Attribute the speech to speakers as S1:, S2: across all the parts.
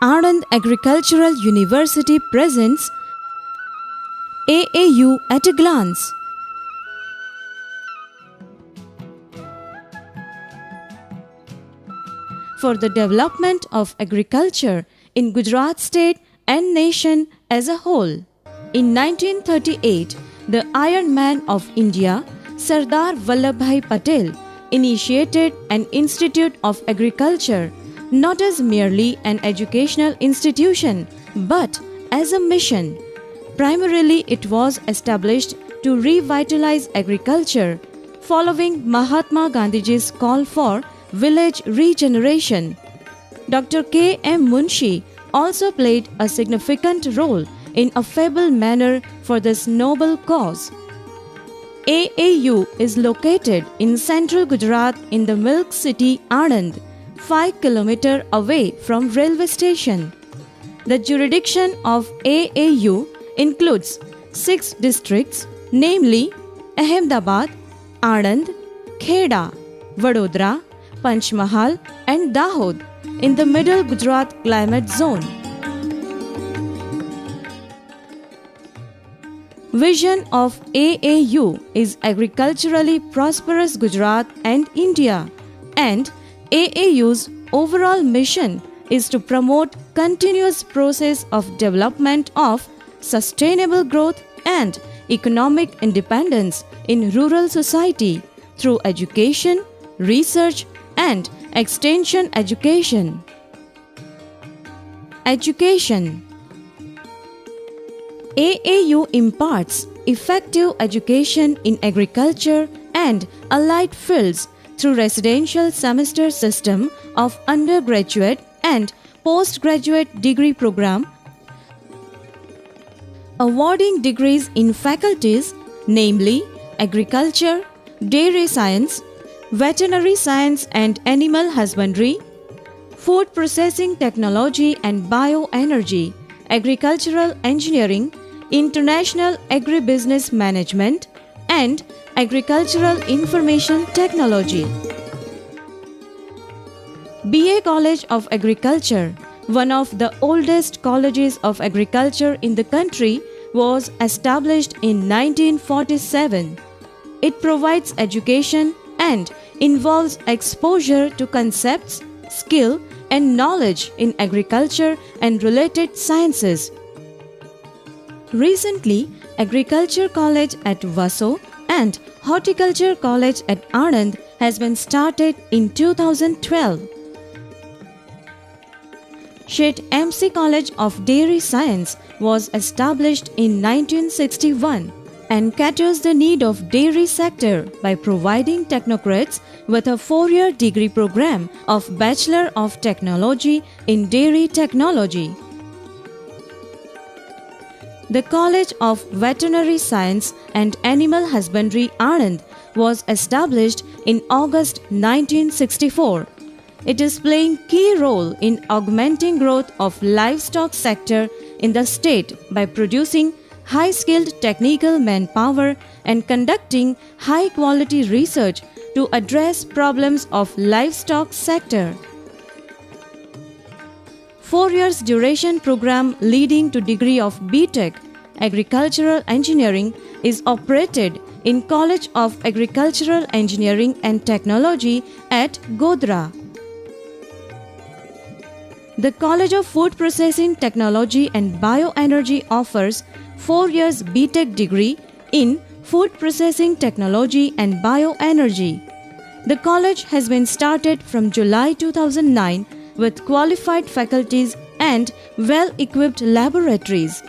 S1: Anand Agricultural University presents AAU at a glance. For the development of agriculture in Gujarat state and nation as a whole. In 1938, the Iron Man of India, Sardar Vallabhbhai Patel, initiated an Institute of Agriculture, not as merely an educational institution, but as a mission. Primarily, it was established to revitalize agriculture, following Mahatma Gandhiji's call for village regeneration. Dr. K. M. Munshi also played a significant role in a feeble manner for this noble cause. AAU is located in central Gujarat in the milk city Anand, 5 km away from railway station. The jurisdiction of AAU includes 6 districts, namely Ahmedabad, Anand, Kheda, Vadodara, Panchmahal and Dahod in the middle Gujarat climate zone. Vision of AAU is agriculturally prosperous Gujarat and India, and AAU's overall mission is to promote continuous process of development of sustainable growth and economic independence in rural society through education, research and extension education. Education. AAU imparts effective education in agriculture and allied fields through residential semester system of undergraduate and postgraduate degree program, awarding degrees in faculties namely agriculture, dairy science, veterinary science and animal husbandry, food processing technology and bioenergy, agricultural engineering, international agribusiness management, and agricultural information technology. BA College of Agriculture, one of the oldest colleges of agriculture in the country, was established in 1947. It provides education and involves exposure to concepts, skill, and knowledge in agriculture and related sciences. Recently, Agriculture College at Vaso and Horticulture College at Anand has been started in 2012. Shet MC College of Dairy Science was established in 1961 and caters the need of dairy sector by providing technocrats with a 4-year degree program of Bachelor of Technology in Dairy Technology. The College of Veterinary Science and Animal Husbandry Anand was established in August 1964. It is playing key role in augmenting growth of livestock sector in the state by producing high-skilled technical manpower and conducting high-quality research to address problems of livestock sector. 4 years duration program leading to degree of BTech Agricultural Engineering is operated in College of Agricultural Engineering and Technology at Godhra. The College of Food Processing Technology and Bioenergy offers 4 years BTech degree in Food Processing Technology and Bioenergy. The college has been started from July 2009 with qualified faculties and well-equipped laboratories.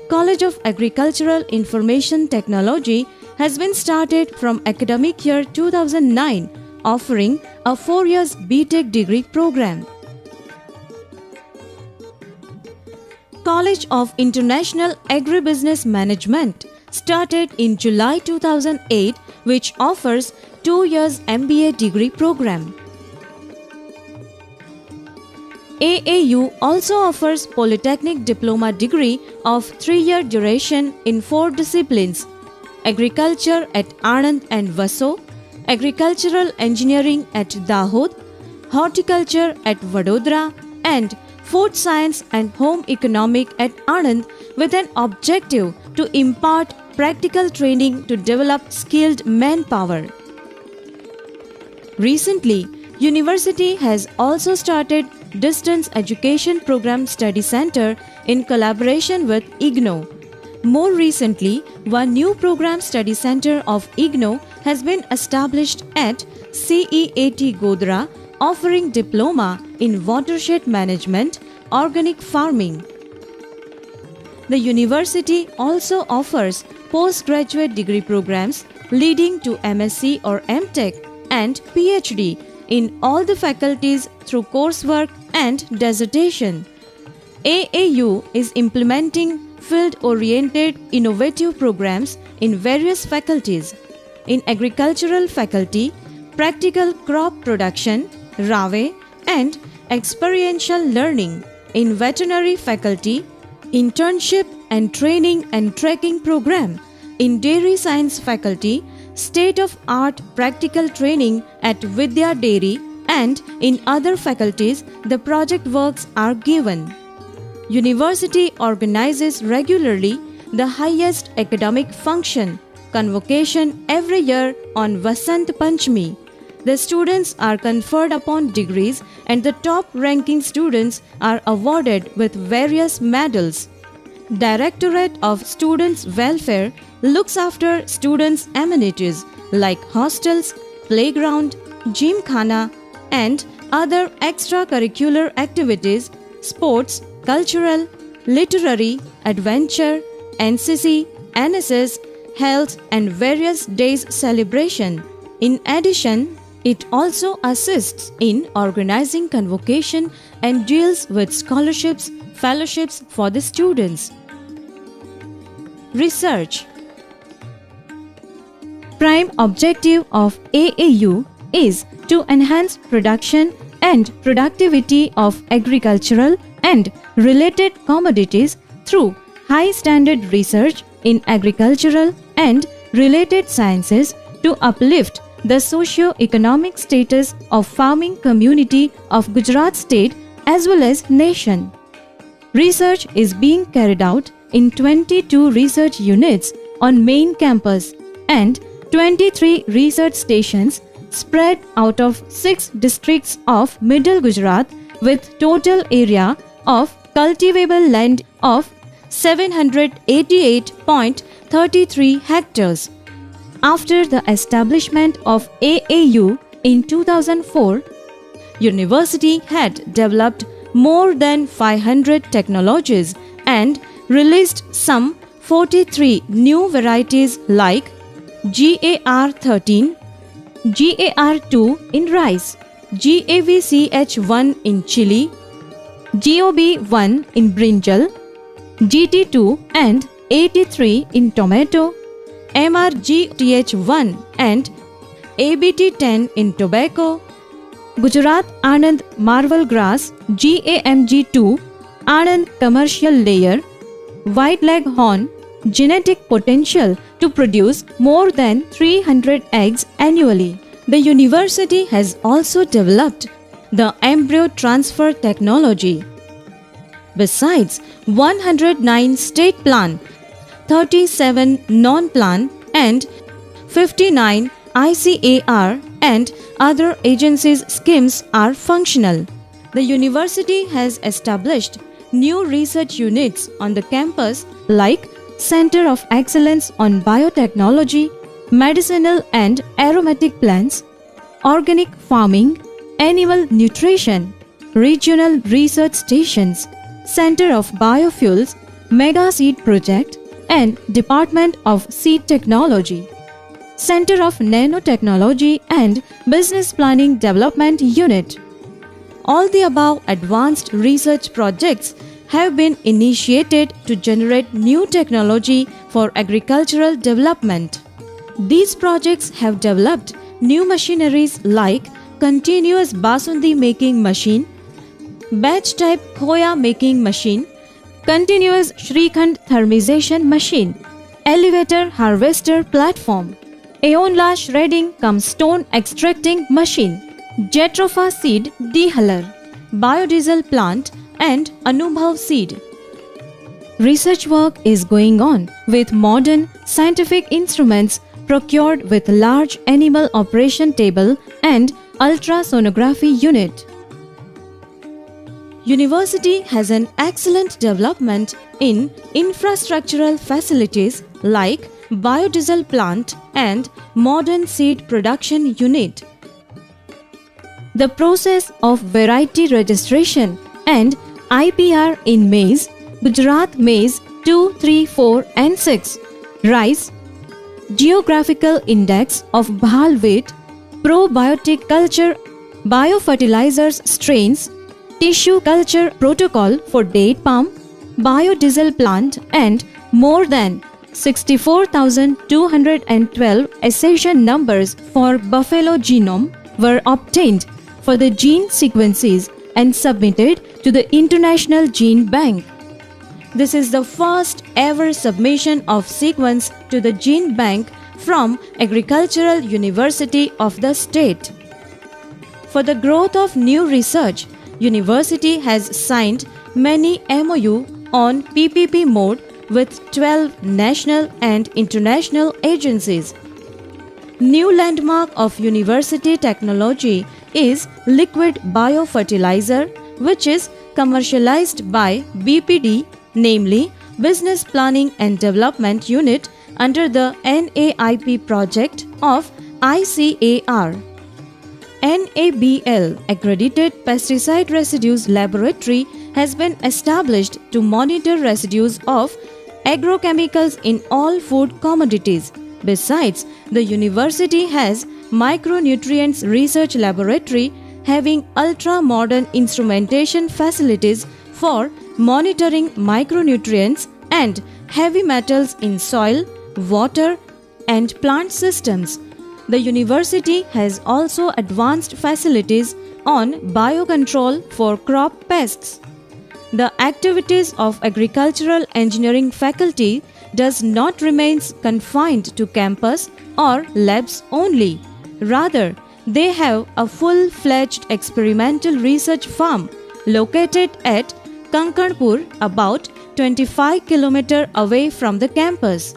S1: College of Agricultural Information Technology has been started from academic year 2009, offering a 4 years BTech degree program. College of International Agribusiness Management started in July 2008, which offers 2 years MBA degree program. AAU also offers Polytechnic Diploma degree of 3-year duration in 4 disciplines: Agriculture at Anand and Vaso, Agricultural Engineering at Dahod, Horticulture at Vadodara, and Food Science and Home Economic at Anand, with an objective to impart practical training to develop skilled manpower. Recently, University has also started Distance Education Program Study Center in collaboration with IGNOU. More recently, one new program study center of IGNOU has been established at CEAT Godhra, offering diploma in watershed management, organic farming. The university also offers postgraduate degree programs leading to MSc or MTech and PhD in all the faculties through coursework and dissertation. AAU is implementing field-oriented innovative programs in various faculties. In agricultural faculty, practical crop production, RAWE, and experiential learning. In veterinary faculty, internship and training and tracking program. In dairy science faculty, state-of-art practical training at Vidya Dairy, and in other faculties, the project works are given. University organizes regularly the highest academic function, convocation, every year on Vasant Panchami. The students are conferred upon degrees and the top-ranking students are awarded with various medals. Directorate of Students' Welfare looks after students' amenities like hostels, playground, gymkhana, and other extracurricular activities, sports, cultural, literary, adventure, NCC, NSS, health, and various days celebration. In addition, it also assists in organizing convocation and deals with scholarships, fellowships for the students. Research. Prime objective of AAU is to enhance production and productivity of agricultural and related commodities through high standard research in agricultural and related sciences to uplift the socio-economic status of farming community of Gujarat state as well as nation. Research is being carried out in 22 research units on main campus and 23 research stations spread out of 6 districts of Middle Gujarat with total area of cultivable land of 788.33 hectares. After the establishment of AAU in 2004, University had developed more than 500 technologies and released some 43 new varieties like GAR13, GAR2 in rice, GAVCH1 in chili, GOB1 in brinjal, GT2 and 83 in tomato, MRGTH1 and ABT10 in tobacco, Gujarat Anand Marvel Grass GAMG2, Anand Commercial Layer, White Leghorn, genetic potential to produce more than 300 eggs annually. The university has also developed the embryo transfer technology. Besides 109 state plan, 37 non-plan and 59 ICAR and other agencies' schemes are functional. The university has established new research units on the campus like Center of Excellence on Biotechnology, Medicinal and Aromatic Plants, Organic Farming, Animal Nutrition, Regional Research Stations, Center of Biofuels, Mega Seed Project, and Department of Seed Technology, Center of Nanotechnology and Business Planning Development Unit. All the above advanced research projects have been initiated to generate new technology for agricultural development. These projects have developed new machineries like continuous basundi making machine, batch type khoya making machine, continuous Shrikhand thermization machine, elevator harvester platform, Aeonla shredding cum stone extracting machine, Jatropha seed dehuller, biodiesel plant and Anubhav seed. Research work is going on with modern scientific instruments procured with large animal operation table and ultrasonography unit. University has an excellent development in infrastructural facilities like biodiesel plant and modern seed production unit. The process of variety registration and IPR in maize, Gujarat maize 2, 3, 4 and 6, rice, geographical index of Bhal wheat, probiotic culture, biofertilizers strains, tissue culture protocol for date palm, biodiesel plant and more than 64,212 accession numbers for buffalo genome were obtained for the gene sequences and submitted to the International Gene Bank. This is the first ever submission of sequence to the Gene Bank from Agricultural University of the state. For the growth of new research, University has signed many MOU on PPP mode with 12 national and international agencies. New landmark of university technology is liquid biofertilizer, which is commercialized by BPD, namely Business Planning and Development Unit under the NAIP project of ICAR. NABL accredited pesticide residues laboratory has been established to monitor residues of agrochemicals in all food commodities. Besides, the university has micronutrients research laboratory having ultra-modern instrumentation facilities for monitoring micronutrients and heavy metals in soil, water and plant systems. The university has also advanced facilities on biocontrol for crop pests. The activities of agricultural engineering faculty does not remain confined to campus or labs only. Rather, they have a full-fledged experimental research farm located at Kankanpur, about 25 km away from the campus.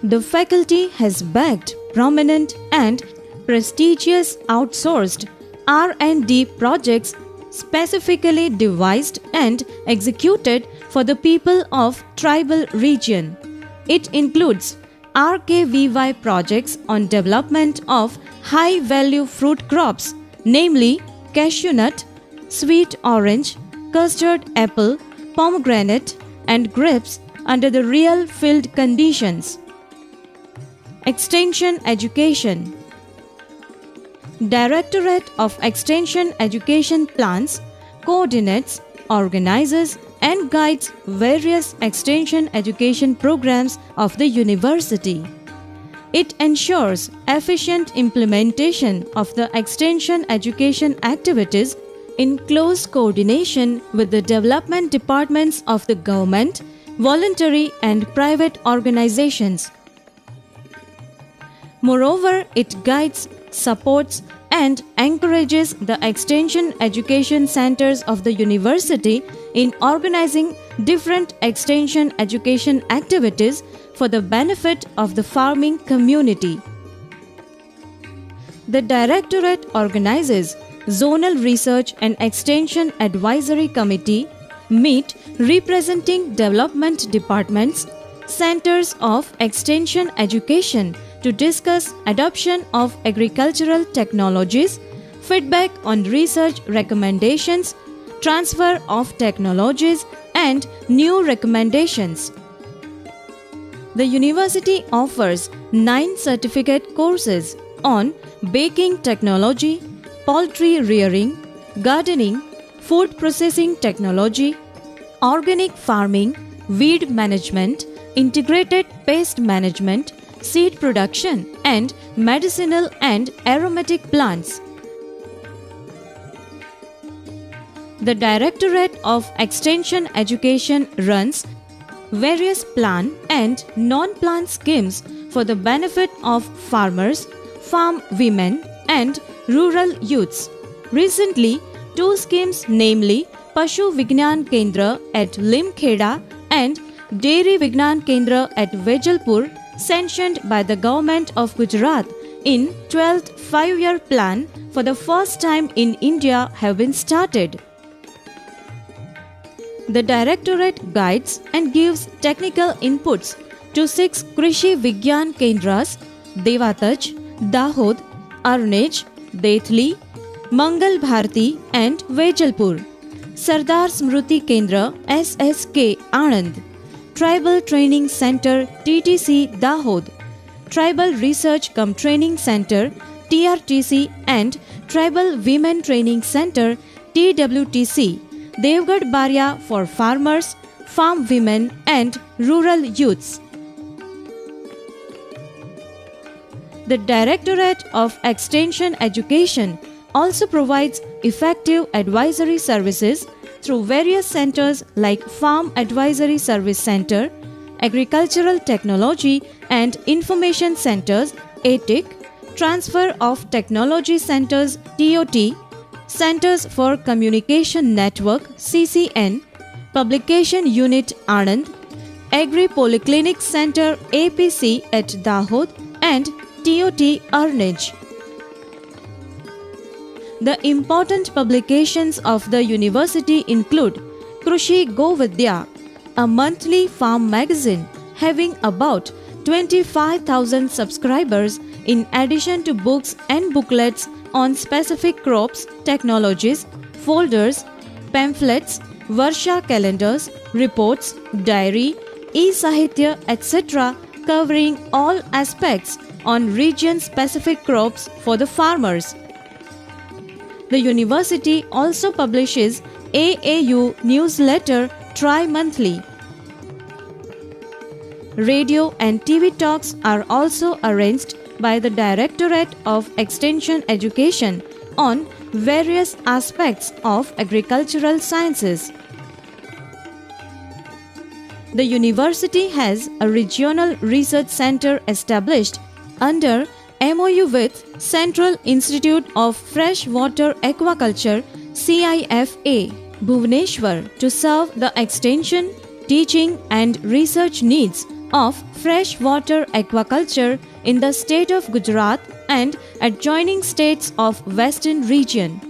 S1: The faculty has backed prominent and prestigious outsourced R&D projects specifically devised and executed for the people of tribal region. It includes RKVY projects on development of high-value fruit crops, namely cashew nut, sweet orange, custard apple, pomegranate and grapes under the real field conditions. Extension Education. Directorate of Extension Education plans, coordinates, organizes and guides various extension education programs of the university. It ensures efficient implementation of the extension education activities in close coordination with the development departments of the government, voluntary and private organizations. Moreover, it guides, supports and encourages the extension education centers of the university in organizing different extension education activities for the benefit of the farming community. The Directorate organizes Zonal Research and Extension Advisory Committee meet representing development departments, centers of extension education to discuss adoption of agricultural technologies, feedback on research recommendations, transfer of technologies and new recommendations. The university offers 9 certificate courses on baking technology, poultry rearing, gardening, food processing technology, organic farming, weed management, integrated pest management, seed production and medicinal and aromatic plants. The Directorate of Extension Education runs various plan and non-plan schemes for the benefit of farmers, farm women and rural youths. Recently, two schemes, namely Pashu Vignan Kendra at Limkheda and Dairy Vignan Kendra at Vejalpur, sanctioned by the Government of Gujarat in 12th 5-year plan for the first time in India have been started. The Directorate guides and gives technical inputs to 6 Krishi Vigyan Kendras, Devataj, Dahod, Arnej, Detli, Mangal Bharti and Vejalpur, Sardar Smruti Kendra SSK Anand, Tribal Training Center TTC Dahod, Tribal Research cum Training Center TRTC and Tribal Women Training Center TWTC, Devgad Baria for farmers, farm women and rural youths. The Directorate of Extension Education also provides effective advisory services through various centers like Farm Advisory Service Center, Agricultural Technology and Information Centers ATIC, Transfer of Technology Centers TOT, Centers for Communication Network CCN, Publication Unit Anand, Agri Polyclinic Center APC at Dahod and TOT Arnej. The important publications of the university include Krushi Govidya, a monthly farm magazine having about 25,000 subscribers in addition to books and booklets on specific crops, technologies, folders, pamphlets, Varsha calendars, reports, diary, e-sahitya, etc. covering all aspects on region-specific crops for the farmers. The university also publishes AAU newsletter tri-monthly. Radio and TV talks are also arranged by the Directorate of Extension Education on various aspects of agricultural sciences. The university has a regional research center established under MOU with Central Institute of Freshwater Aquaculture CIFA, Bhubaneswar to serve the extension, teaching and research needs of freshwater aquaculture in the state of Gujarat and adjoining states of Western region.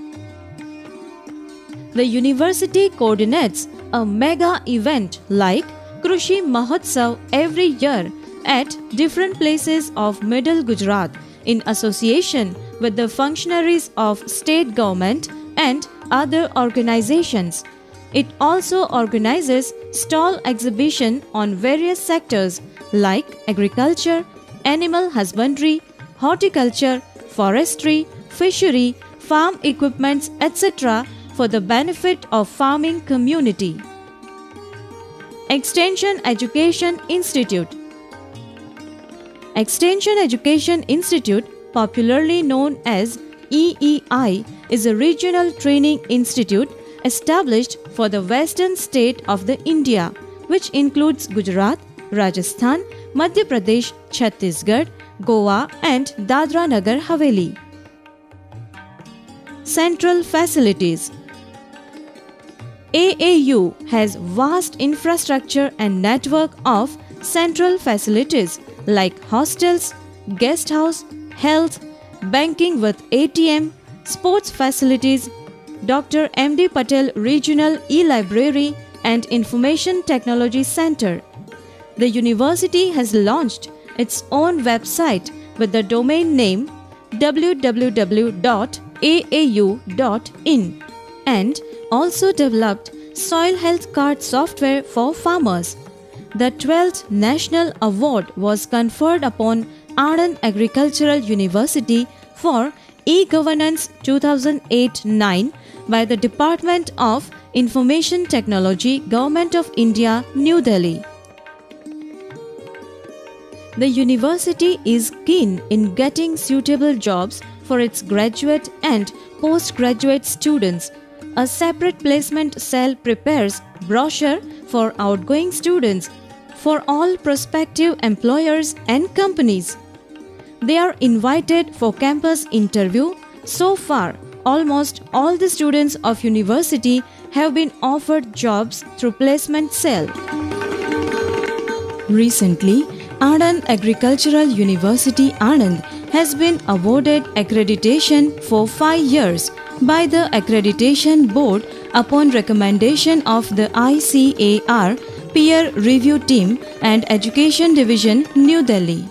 S1: The university coordinates a mega event like Krushi Mahotsav every year at different places of Middle Gujarat in association with the functionaries of state government and other organizations. It also organizes stall exhibition on various sectors like agriculture, animal husbandry, horticulture, forestry, fishery, farm equipments, etc. for the benefit of farming community. Extension Education Institute. Extension Education Institute, popularly known as EEI, is a regional training institute established for the western state of the India, which includes Gujarat, Rajasthan, Madhya Pradesh, Chhattisgarh, Goa and Dadra Nagar Haveli. Central Facilities. AAU has vast infrastructure and network of central facilities like hostels, guest house, health, banking with ATM, sports facilities, Dr. M.D. Patel Regional E-Library and Information Technology Center. The university has launched its own website with the domain name www.aau.in and also developed soil health card software for farmers. The 12th National Award was conferred upon Anand Agricultural University for E-Governance 2008-9 by the Department of Information Technology, Government of India, New Delhi. The university is keen in getting suitable jobs for its graduate and postgraduate students. A separate placement cell prepares brochure for outgoing students for all prospective employers and companies. They are invited for campus interview. So far, almost all the students of university have been offered jobs through placement cell. Recently, Anand Agricultural University Anand has been awarded accreditation for 5 years by the Accreditation Board upon recommendation of the ICAR Peer Review Team and Education Division, New Delhi.